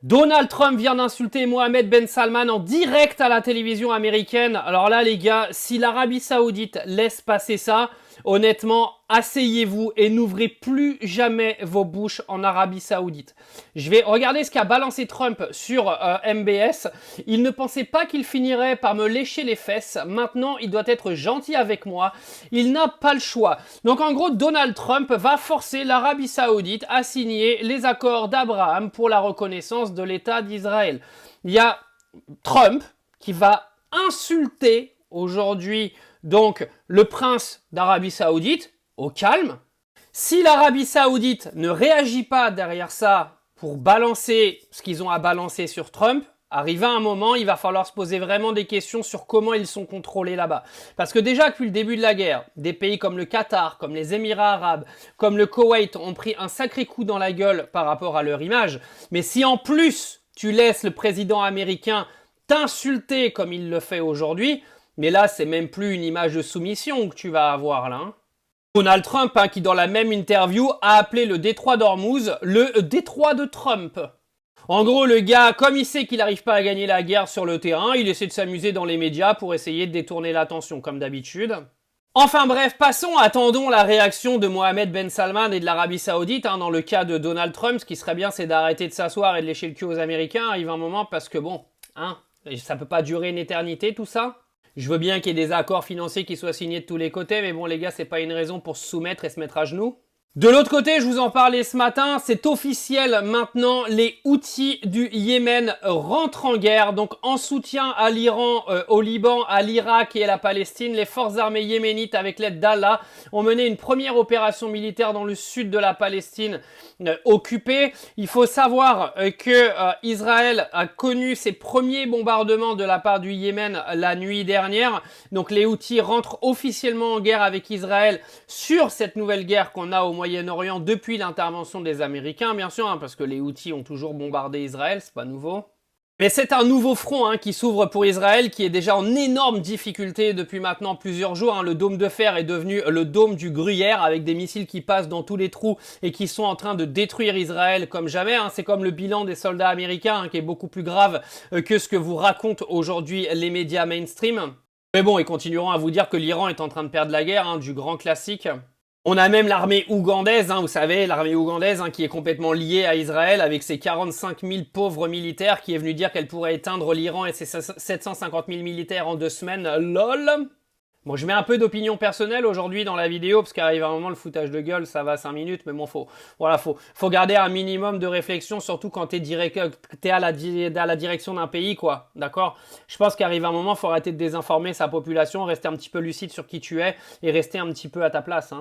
Donald Trump vient d'insulter Mohammed Ben Salman en direct à la télévision américaine. Alors là, les gars, si l'Arabie Saoudite laisse passer ça, honnêtement, asseyez-vous et n'ouvrez plus jamais vos bouches en Arabie Saoudite. Je vais regarder ce qu'a balancé Trump sur MBS. Il ne pensait pas qu'il finirait par me lécher les fesses. Maintenant, il doit être gentil avec moi. Il n'a pas le choix. Donc en gros, Donald Trump va forcer l'Arabie Saoudite à signer les accords d'Abraham pour la reconnaissance de l'État d'Israël. Il y a Trump qui va insulter aujourd'hui donc le prince d'Arabie Saoudite au calme. Si l'Arabie Saoudite ne réagit pas derrière ça pour balancer ce qu'ils ont à balancer sur Trump, arrivé à un moment, il va falloir se poser vraiment des questions sur comment ils sont contrôlés là-bas. Parce que déjà, depuis le début de la guerre, des pays comme le Qatar, comme les Émirats arabes, comme le Koweït ont pris un sacré coup dans la gueule par rapport à leur image. Mais si en plus, tu laisses le président américain t'insulter comme il le fait aujourd'hui, mais là, c'est même plus une image de soumission que tu vas avoir là. Donald Trump, qui dans la même interview a appelé le détroit d'Ormuz le détroit de Trump. En gros, le gars, comme il sait qu'il n'arrive pas à gagner la guerre sur le terrain, il essaie de s'amuser dans les médias pour essayer de détourner l'attention, comme d'habitude. Enfin bref, passons, attendons la réaction de Mohammed Ben Salman et de l'Arabie Saoudite. Dans le cas de Donald Trump, ce qui serait bien, c'est d'arrêter de s'asseoir et de lécher le cul aux Américains. Arrive un moment parce que bon, ça peut pas durer une éternité tout ça. Je veux bien qu'il y ait des accords financiers qui soient signés de tous les côtés, mais bon les gars, c'est pas une raison pour se soumettre et se mettre à genoux. De l'autre côté, je vous en parlais ce matin, c'est officiel maintenant, les Houthis du Yémen rentrent en guerre, donc en soutien à l'Iran, au Liban, à l'Irak et à la Palestine. Les forces armées yéménites, avec l'aide d'Allah, ont mené une première opération militaire dans le sud de la Palestine occupée. Il faut savoir que Israël a connu ses premiers bombardements de la part du Yémen la nuit dernière. Donc les Houthis rentrent officiellement en guerre avec Israël sur cette nouvelle guerre qu'on a au Moyen-Orient depuis l'intervention des Américains, bien sûr, parce que les Houthis ont toujours bombardé Israël, c'est pas nouveau. Mais c'est un nouveau front qui s'ouvre pour Israël, qui est déjà en énorme difficulté depuis maintenant plusieurs jours. Le dôme de fer est devenu le dôme du gruyère, avec des missiles qui passent dans tous les trous et qui sont en train de détruire Israël comme jamais. C'est comme le bilan des soldats américains, qui est beaucoup plus grave que ce que vous racontent aujourd'hui les médias mainstream. Mais bon, ils continueront à vous dire que l'Iran est en train de perdre la guerre, du grand classique. On a même l'armée ougandaise, vous savez, l'armée ougandaise qui est complètement liée à Israël avec ses 45 000 pauvres militaires qui est venue dire qu'elle pourrait éteindre l'Iran et ses 750 000 militaires en 2 semaines. LOL. Bon, je mets un peu d'opinion personnelle aujourd'hui dans la vidéo parce qu'arrive un moment le foutage de gueule, ça va 5 minutes, mais bon, faut garder un minimum de réflexion, surtout quand t'es à la direction d'un pays, quoi, d'accord? Je pense qu'arrive un moment, faut arrêter de désinformer sa population, rester un petit peu lucide sur qui tu es et rester un petit peu à ta place,